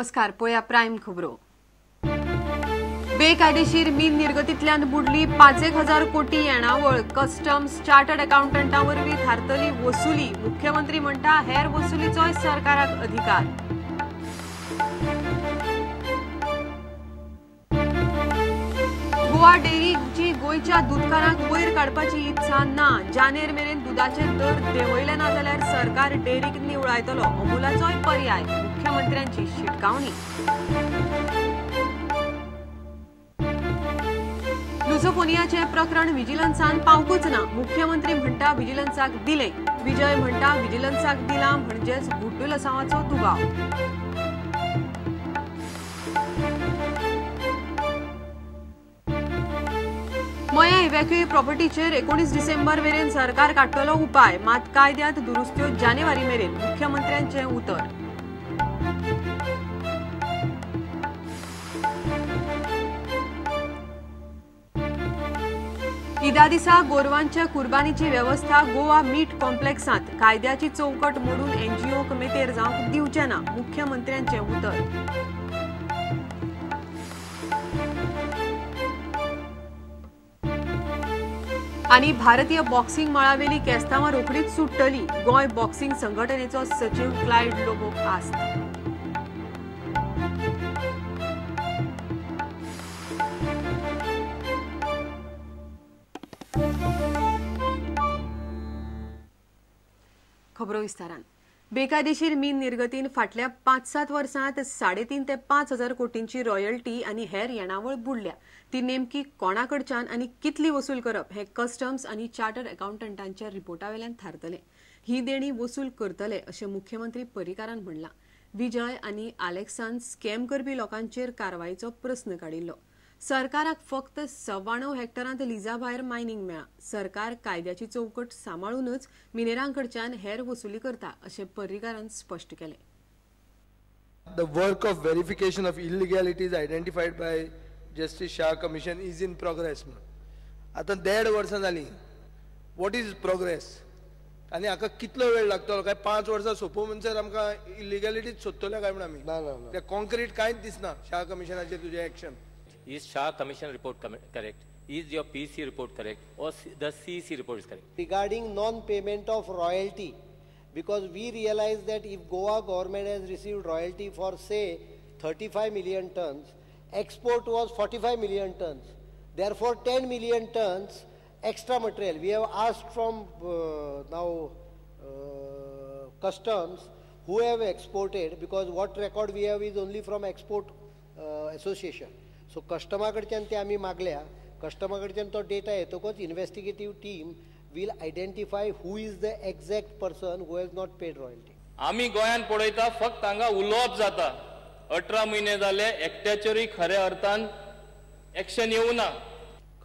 नमस्कार, पोया प्राइम खबरो। बेकायदेशीर मीन निर्गतींतल्यान बुडली 5,000 कोटी येणावळ कस्टम्स चार्टर्ड अकाउंटंटांवरवीं थारतली वसुली। मुख्यमंत्री म्हणटा हेर वसुलीचोय सरकाराक अधिकार। गोवा डेअरीची गोयच्या दूधकारांक वयर काडपाची इत्सा ना। जानेर मेरेन दुधाचे दर देंवयले ना जाल्यार सरकार डेअरीक निवळायतलो, अमूलाचोय पर्याय। मुख्यमंत्र्यांची शिटकावणी। लुझोफोनियाचे प्रकरण विजिलन्सान पावकूच ना। मुख्यमंत्री म्हणटा विजिलन्साक दिले, विजय म्हणटा विजिलन्साक दिला म्हणजेच गुड्डू लसावाचो दुबाव। मया इव्हॅक्युएट प्रॉपर्टीचेर 19 डिसेंबर मेरेन सरकार काडटलो उपाय, मात कायद्यात दुरुस्त्यो जानेवारी मेरेन। मुख्यमंत्र्यांचे उतर। ईदा दिसा गोरवांच्या कुर्बानीची व्यवस्था गोवा मीट कॉम्प्लेक्सांत। कायद्याची चौकट मोडून एनजीओक मेतेर जावंक दिवचे ना। मुख्यमंत्र्यांचे उतर। आणि भारतीय बॉक्सिंग मळावेली केस्तांवां रोखडीच सुट्टली। गोंय बॉक्सिंग संघटनेचो सचिव क्लायड लोबोक आस्त। खबरो विस्तारान। बेकायदेशीर मीन निर्गतीन फाटल्या 5-7 वर्सांत 3.5 ते 5,000 कोटींची रॉयल्टी आणि हेर येणावळ बुडल्या। ती नेमकी कोणाकडच्यान आणि कितली वसूल करप हे कस्टम्स आणि चार्टर्ड अकाउंटंटांच्या रिपोर्टावेल्यान थारतले। ही देणी वसूल करतले अशें मुख्यमंत्री पर्रीकारान म्हणला। विजय आणि आलेक्सान स्कॅम करपी लोकांचेर कारवायेचो प्रस्न काडिल्लो। सरकाराक फक्त 96 हेक्टरांत लिजा भायर मायनिंग मेळ्ळा। सरकार कायद्याची चौकट सांबाळूनच मिनेरांकडच्यान हेर वसुली करता अशें पर्रीकारान स्पश्ट केलें। The work of verification of illegalities identified by Justice Shah Commission is in progress. आता 1.5 वर्सां जाली। What is progress? आनी हाका कितलो वेळ लागतलो? काय 5 वर्सां सोंपोव म्हणसर आमकां इलिगॅलिटीज सोदतले काय म्हण आमी? कॉन्क्रीट कांयच दिसना शाह कमिशनाचेर तुजें action. Is Shah Commission report correct? Is your PC report correct? Or the CEC report is correct? Regarding non-payment of royalty, because we realize that if Goa government has received royalty for say 35 million tons, export was 45 million tons. Therefore 10 million tons extra material. We have asked from customs who have exported, because what record we have is only from export association. So customer कडच्यान ते आमी मागल्या, customer कडच्यान तो data येतकच investigative team will identify who is the exact person who has not paid royalty. आमी गोंयान पळयता फक्त हांगा उलोवप जाता। 18 म्हयने जाले एकट्याचेरय खऱ्या अर्थान एक्शन येवना।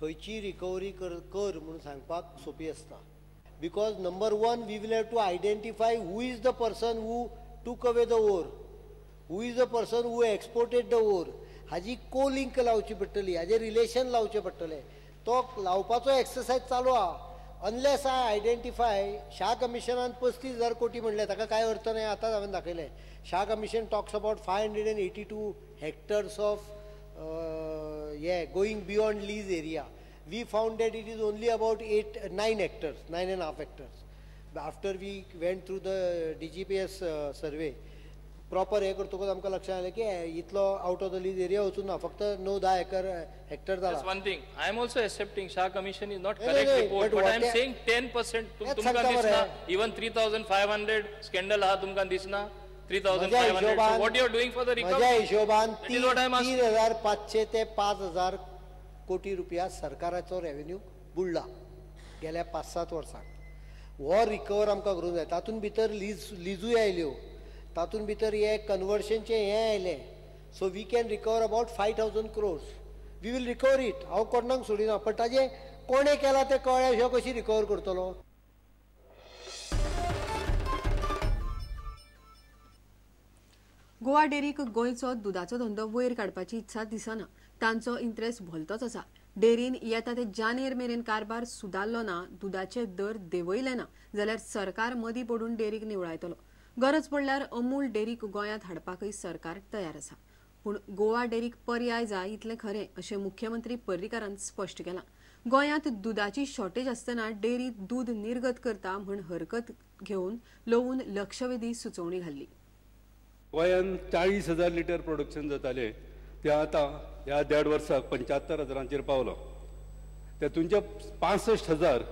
खंयची रिकवरी कर म्हणून सांगपाक सोपी आसता, because number one we will have to identify who is the person who took away the ore, who is the person who exported the ore. हाजी को लिंक लावची पडटली, हाजे रिलेशन लावचे पडटले। तो लावपाचो एक्सरसाइज चालू आहा। अनलेस आय आयडेंटिफाय, शाह कमिशनान 35,000 कोटी म्हणले, ताका काय अर्थ नाही। आतां हांवें दाखयलें, Shah commission talks about 582 hectares of going beyond lease area. We found that it is only about 9 hectares, 9.5 hectares. After we went through the DGPS survey, proper हे करतकच आमकां लक्षात आलें की इतलो out of the lease area वचून ना, फक्त 9-10 हेक्टर जाला। That's one thing. I am also accepting Shah Commission is not correct report, but I am saying 10%. तुमकां दिसना even 3,500 स्कॅन्डल आहा, तुमकां दिसना 3,500. So what you are doing for the recovery? माझ्या हिशोबान 3,500 ते 5,000 कोटी रुपया सरकाराचो रेव्हेन्यू बुडला गेल्या 5-7 वर्सांत। हो रिकवर आमकां करूंक जाय। तातूंत भितर लिजूय आयल्यो, तातूंत भितर हे कन्वर्शनचे हे आयलें। So we can recover about 5,000 crores. We will recover it. हांव कोणाक सोडिना, पण ताजे कोणे केला ते कळ्ळें, ह्यो कशी रिकवर करतलो? गोवा डेअरीक गोंयचो दुधाचो धंदो वयर काडपाची इत्सा दिसना। तांचो इंट्रेस्ट भलतोच आसा। डेअरीन येता ते जानेर मेरेन कारभार सुदारलो ना, दुधाचे दर देंवयले ना जाल्यार सरकार मदीं पडून डेअरीक निवळायतलो। गरज पडल्यार अमूल डेरीक गोंयांत हाडपाकय सरकार तयार आसा. पूण गोवा डेरीक पर्याय जाय इतलें खरें अशें मुख्यमंत्री पर्रीकारान स्पश्ट केलां. गोंयांत दुधाची शॉर्टेज आसतना डेरी दूद निर्गत करता म्हूण हरकत घेवन लोवून लक्षवेधी सुचोवणी घाल्ली. गोंयांत 40,000 लिटर प्रोडक्शन जाताले ते आतां ह्या 1.5 वर्साक 75,000 पावलो. तातूंचे 65,000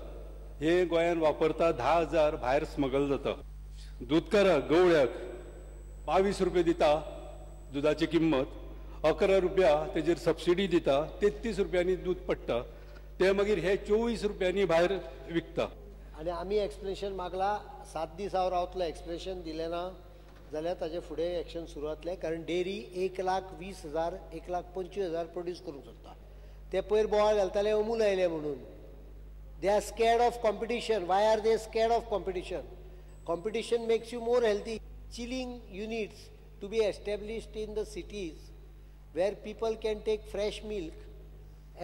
हे गोंयांत वापरता, 10,000 भायर स्मगल जाता. दूधकाराक गवळ्याक 22 रुपये दिता दुधाची किंमत, 11 रुपया तेजेर सबसिडी दिता, 33 रुपयांनी दूध पडटा, ते मागीर हे 24 रुपयांनी भायर विकता. आणि आम्ही एक्सप्लेनेशन मागला, 7 दीस हांव रावतलो. एक्सप्लेनेशन दिलें ना जाल्यार ताजे फुडें एक्शन सुरू जातलें. कारण डेरी 1,20,000 1,25,000 प्रोड्यूस करूंक सोदता. ते पयर बोवाळ घालताले अमूल आयले म्हणून. They are scared of competition. Why are they scared of competition? Competition makes you more healthy. Chilling units to be established in the cities where people can take fresh milk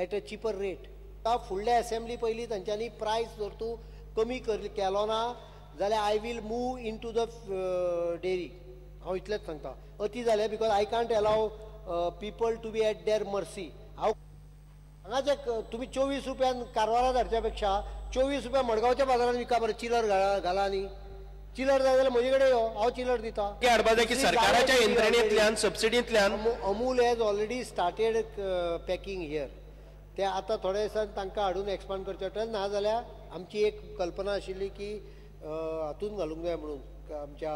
at a cheaper rate. फुडल्या assembly पयलीं तांच्यांनी price जर तूं कमी केलो ना जाल्यार I will move into the dairy. हांव इतलेंच सांगता. अती जालें because I can't allow people to be at their mercy. हांगा जे तुमी 24 रुपयान कारवारा धाडच्या पेक्षा 24 रुपया मडगांवच्या बाजारात विका बरें. चिलर घाला न्ही. चिलर जाय जाल्यार म्हजे कडेन यो, हांव चिलर दिता. हाडपा जाय की सरकाराच्या यंत्रणेंतल्यान सबसिडींतल्यान. Amul has already started packing here. ते आतां थोड्या दिसान तांकां हाडून एक्सपांड करचें पडटलें. ना जाल्यार आमची एक कल्पना आशिल्ली की हातून घालूंक जाय म्हणून आमच्या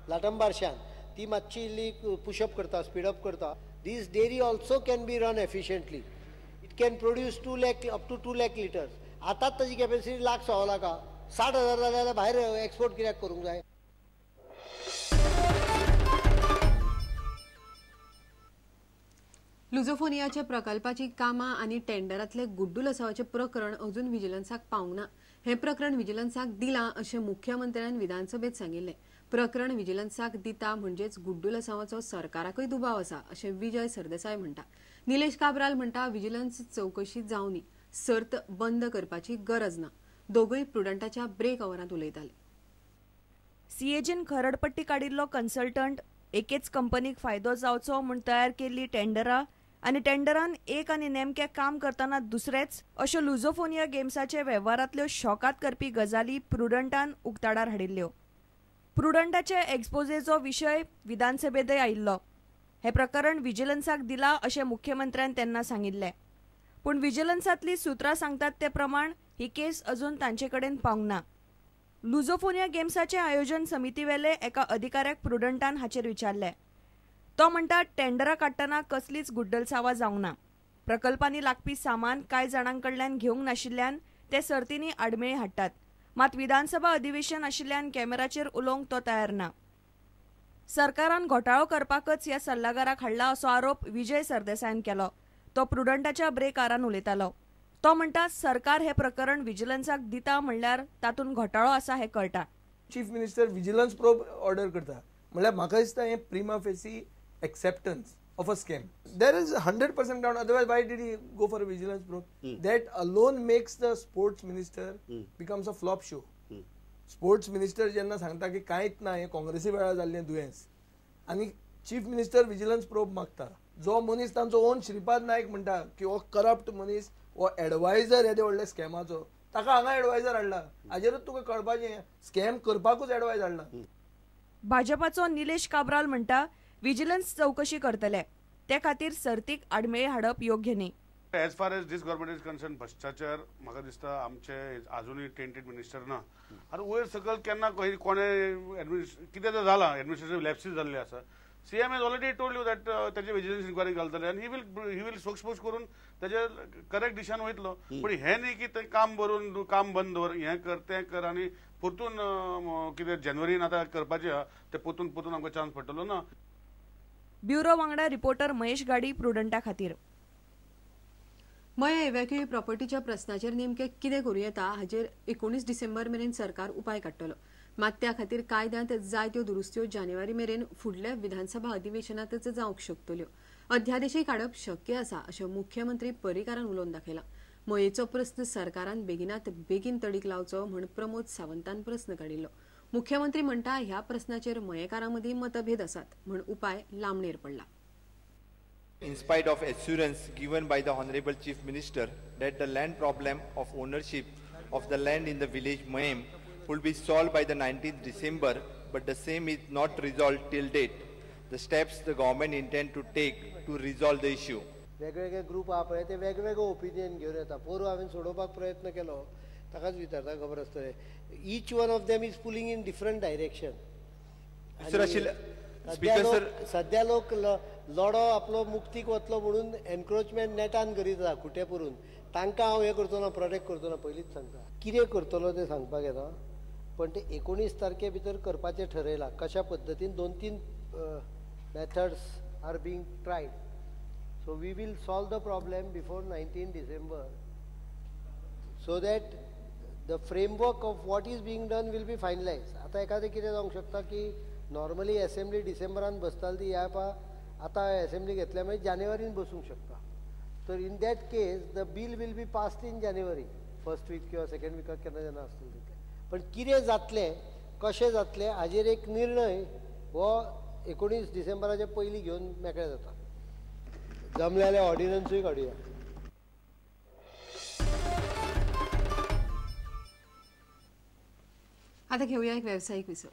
लाटंबारशान. ती मातशी इल्ली पुशअप करता, स्पीडअप करता. This dairy also can be run efficiently. It can produce 2 lakh up to 2 lakh litres. आतांच ताची कॅपॅसिटी 1,06,000 लागा. 60,000 जाल्यार भायर एक्सपोर्ट कित्याक करूंक जाय? लुझोफोनियाच्या प्रकल्पाची कामां आनी टेंडरांतले गुड्डू लसावाचे प्रकरण अजून विजिलन्साक पावूंक ना. हे प्रकरण विजिलन्साक दिलां अशें मुख्यमंत्र्यान विधानसभेत सांगिल्लें. प्रकरण विजिलन्साक दिता म्हणजेच गुड्डू लसावाचो सरकाराकय दुबाव आसा अशें विजय सरदेसाय म्हणटा. निलेश काब्राल म्हणटा विजिलन्स चवकशी जावनी. सर्त बंद करपाची गरज ना. दोगूय प्रुडंटाच्या ब्रेक अवरांत उलयताले. सीएजीन खरडपट्टी काडिल्लो कन्सल्टंट एकेच कंपनीक फायदो जावचो म्हूण तयार केल्ली टेंडरां आनी टेंडरान एक आनी नेमकें काम करतना दुसरेच अश्यो लुझोफोनिया गेम्साचे वेव्हारांतल्यो शॉकात करपी गजाली प्रुडंटान उक्ताडार हाडिल्ल्यो. प्रुडंटाचे एक्सपोजेचो विशय विधानसभेतय आयिल्लो. हे प्रकरण विजिलन्साक दिला अशें मुख्यमंत्र्यान तेन्ना सांगिल्लें. पूण विजिलन्सांतलीं सुत्रां सांगतात ते प्रमाण ही केस अजून तांचे कडेन पावंक ना. लुझोफोनिया गेम्साचे आयोजन समितीवेले एका अधिकाऱ्याक प्रुडंटान हाचेर विचारले. तो म्हणटा टेंडरां काडटना कसलीच गुड्डलसावा जावंक ना. प्रकल्पांनी लागपी सामान कांय जाणां कडल्यान घेवंक नाशिल्ल्यान ते सर्तींनी आडमेळी हाडटात. मात विधानसभा अधिवेशन आशिल्ल्यान कॅमेराचेर उलोवंक तो तयार ना. सरकारान घोटाळो करपाकच ह्या सल्लागाराक हाडला असो आरोप विजय सरदेसायान केलो. तो प्रुडंटाच्या ब्रेक आरान उलयतालो. तो म्हणटा सरकार हे प्रकरण विजिलन्साक दिता म्हणल्यार तातूंत घोटाळो आसा हे कळटा. Chief minister vigilance probe order करता म्हणल्यार म्हाका दिसता हे prima facie acceptance of a scam. There is 100% ground. Otherwise why did he go for a vigilance probe? That alone makes the sports minister becomes a flop show. Sports minister जेन्ना सांगता की कांयच ना, हे काँग्रेसी वेळार जाल्लें दुयेंस, आनी चीफ मिनिस्टर विजिलन्स प्रोब मागता. जो मनीस तांचो ओन श्रीपाद नायक म्हणटा की हो करप्ट मनीस, हो एडवायझर येदे व्हडल्या स्कॅमाचो, ताका हांगा एडवायझर हाडला. हाजेरूच तुका कळपाचें स्कॅम करपाकूच एडवायज हाडला. भाजपाचो निलेश काब्राल म्हणटा विजिलन्स चौकशी करतले. ते खातीर सर्तीक आडमेळी हाडप योग्य न्ही. As far as this government is concern, भ्रष्टाचार म्हाका दिसता आमचे अजूनय टेंटेड मिनिस्टर ना. आनी वयर सकयल केन्ना कोणे कितें तर जाला, एडमिनिस्ट्रेटिव्ह लॅप्सीस जाल्ले आसा. CM has already told you that त्याचे विजिलन्स इन्क्वायरी घालतले आनी ही वील सोक्सपोज करून त्याचे करेक्ट दिशान वयतलो. पूण हें न्ही की तें काम भरून काम बंद दवर, हें कर तें कर आनी परतून कितें जानेवारीन आतां करपाचें आहा तें परतून आमकां चान्स पडटलो ना. ब्युरो वांगडा रिपोर्टर महेश गाडी, प्रुडंटा खातीर. मया इव्हॅक्युएट प्रॉपर्टीच्या प्रस्नाचेर नेमकें कितें करूं येता हाचेर 19 डिसेंबर मेरेन सरकार उपाय काडटलो. मात त्या खातीर कायद्यांत जायत्यो दुरुस्त्यो जानेवारी मेरेन फुडल्या विधानसभा अधिवेशनांतच जावंक शकतल्यो. अध्यादेशय काडप शक्य आसा अशें मुख्यमंत्री पर्रीकारान उलोवन दाखयला. मयेचो प्रस्न सरकारान बेगिनात बेगीन तडीक लावचो म्हूण प्रमोद सावंतान प्रस्न काडिल्लो. मुख्यमंत्री म्हणटा ह्या प्रश्नाचेर मयेकारांमदी मतभेद आसात म्हण उपाय लांबणेर पडला. In spite of assurance given by the Honorable Chief Minister that the land problem of ownership of the land in the village Mayem will be solved by the 19th December, but the same is not resolved till date. The steps the government intend to take to resolve the issue. वेगवेगळे group आहा पळय ते वेगवेगळे opinion घेवन येता. पोरू हांवें सोडोवपाक प्रयत्न केलो ताकाच विचारता खबर आसतलें. Each one of them is pulling in different direction. सध्या लोक लढो आपलो मुक्तीक वतलो म्हणून एनक्रोचमेंट नेटान करीत आसा खुटे परून. तांकां हांव हें करचो ना, प्रोटेक्ट करचो ना, पयलींच सांगता. कितें करतलो तें सांगपाक येता, पण ते 19 तारखे भितर करपाचें ठरयलां. कशा पद्दतीन 2-3 methods are being tried. So we will solve the problem before 19 December so that the framework of what is being done will be finalise. आतां एखादें कितें जावंक शकता की नॉर्मली असेंब्ली डिसेंबरान बसताली ती ह्या आतां असेंब्ली घेतल्या मागीर जानेवारीन बसूंक शकता. तर in that case the bill will be passed in जानेवारी, फर्स्ट वीक किंवा सेकंड विकाक केन्ना जेन्ना आसतलें तितलें. पण कितें जातलें, कशें जातलें हाजेर एक निर्णय हो 19 डिसेंबराच्या पयलीं घेवन मेकळें जाता. जमलें जाल्यार ऑर्डिनन्सूय काडुया. आता घेऊया एक व्यावसायिक विसव.